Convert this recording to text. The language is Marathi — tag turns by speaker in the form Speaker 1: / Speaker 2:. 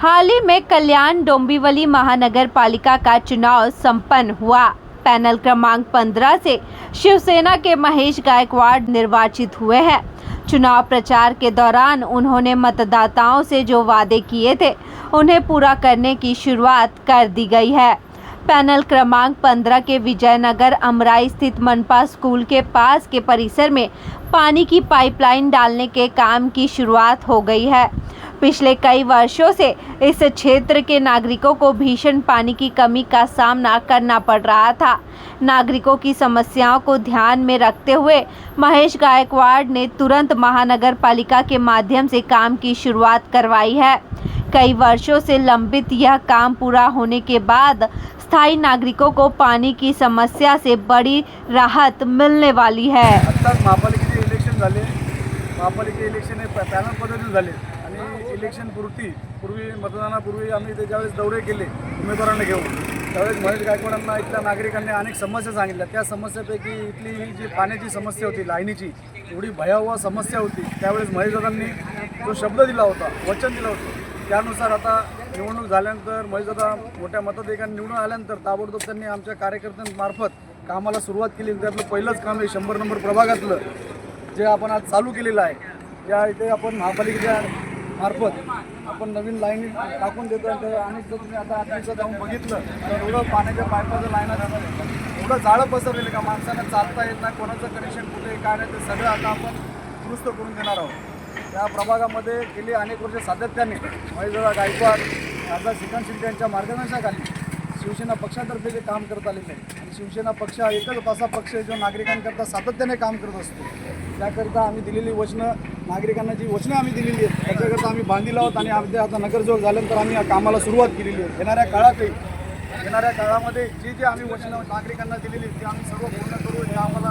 Speaker 1: हाल ही में कल्याण डोंबिवली महानगर पालिका का चुनाव संपन्न हुआ। पैनल क्रमांक 15 से शिवसेना के महेश गायकवाड़ निर्वाचित हुए हैं। चुनाव प्रचार के दौरान उन्होंने मतदाताओं से जो वादे किए थे उन्हें पूरा करने की शुरुआत कर दी गई है। पैनल क्रमांक 15 के विजयनगर अमराई स्थित मनपा स्कूल के पास के परिसर में पानी की पाइपलाइन डालने के काम की शुरुआत हो गई है। पिछले कई वर्षों से इस क्षेत्र के नागरिकों को भीषण पानी की कमी का सामना करना पड़ रहा था। नागरिकों की समस्याओं को ध्यान में रखते हुए महेश गायकवाड़ ने तुरंत महानगर पालिका के माध्यम से काम की शुरुआत करवाई है। कई वर्षों से लंबित यह काम पूरा होने के बाद स्थायी नागरिकों को पानी की समस्या से बड़ी राहत मिलने वाली है।
Speaker 2: आता महापालिकेचे इलेक्शन झाले, महापालिके इलेक्शन हे पॅनल पद्धतीने झाले आणि इलेक्शन पूर्वी मतदानापूर्वी आम्ही त्यावेळेस दौरे केले उमेदवारांना घेऊन। त्यावेळेस महेश गायकवाडांना इथल्या नागरिकांनी अनेक समस्या सांगितल्या। त्या समस्यापैकी इथली ही जी पाण्याची समस्या होती, लाईनीची एवढी भयावह समस्या होती, त्यावेळेस महेशदादांनी जो शब्द दिला होता, वचन दिलं होतं, त्यानुसार आता निवडणूक झाल्यानंतर महेशदादा मोठ्या मताधिक्याने निवडून आल्यानंतर ताबडतोब त्यांनी आमच्या कार्यकर्त्यांमार्फत कामाला सुरुवात केली। त्यातलं पहिलंच काम हे 100 नंबर प्रभागातलं जे आपण आज चालू केलेलं आहे। त्या इथे आपण महापालिकेच्या मार्फत आपण नवीन लाईन टाकून देतो आणि जर तुम्ही आता आतमध्ये जाऊन बघितलं तर एवढं पाण्याच्या पाईपाचं लाईन एवढं जाळं पसरलेलं का माणसांना चालता येत नाही, कोणाचं कनेक्शन कुठे काय नाही, ते सगळं आता आपण दुरुस्त करून देणार आहोत। त्या प्रभागामध्ये गेली अनेक वर्ष सातत्याने महेशदादा गायकवाड, खासदार श्रीकांत शिंदे यांच्या मार्गदर्शनाखाली शिवसेना पक्षातर्फे जे काम करत आलेले आहे आणि शिवसेना पक्ष हा एकच असा पक्ष आहे जो नागरिकांकरता सातत्याने काम करत असतो। त्याकरता आम्ही दिलेली वचनं, नागरिकांना जी वचनं आम्ही दिलेली आहेत त्याच्याकरता आम्ही बांधील आहोत आणि आमचे आता नगरजोग झाल्यानंतर आम्ही या कामाला सुरुवात केलेली आहे। येणाऱ्या काळामध्ये जी आम्ही वचनं नागरिकांना दिलेली ती आम्ही सर्व पूर्ण करू हे आम्हाला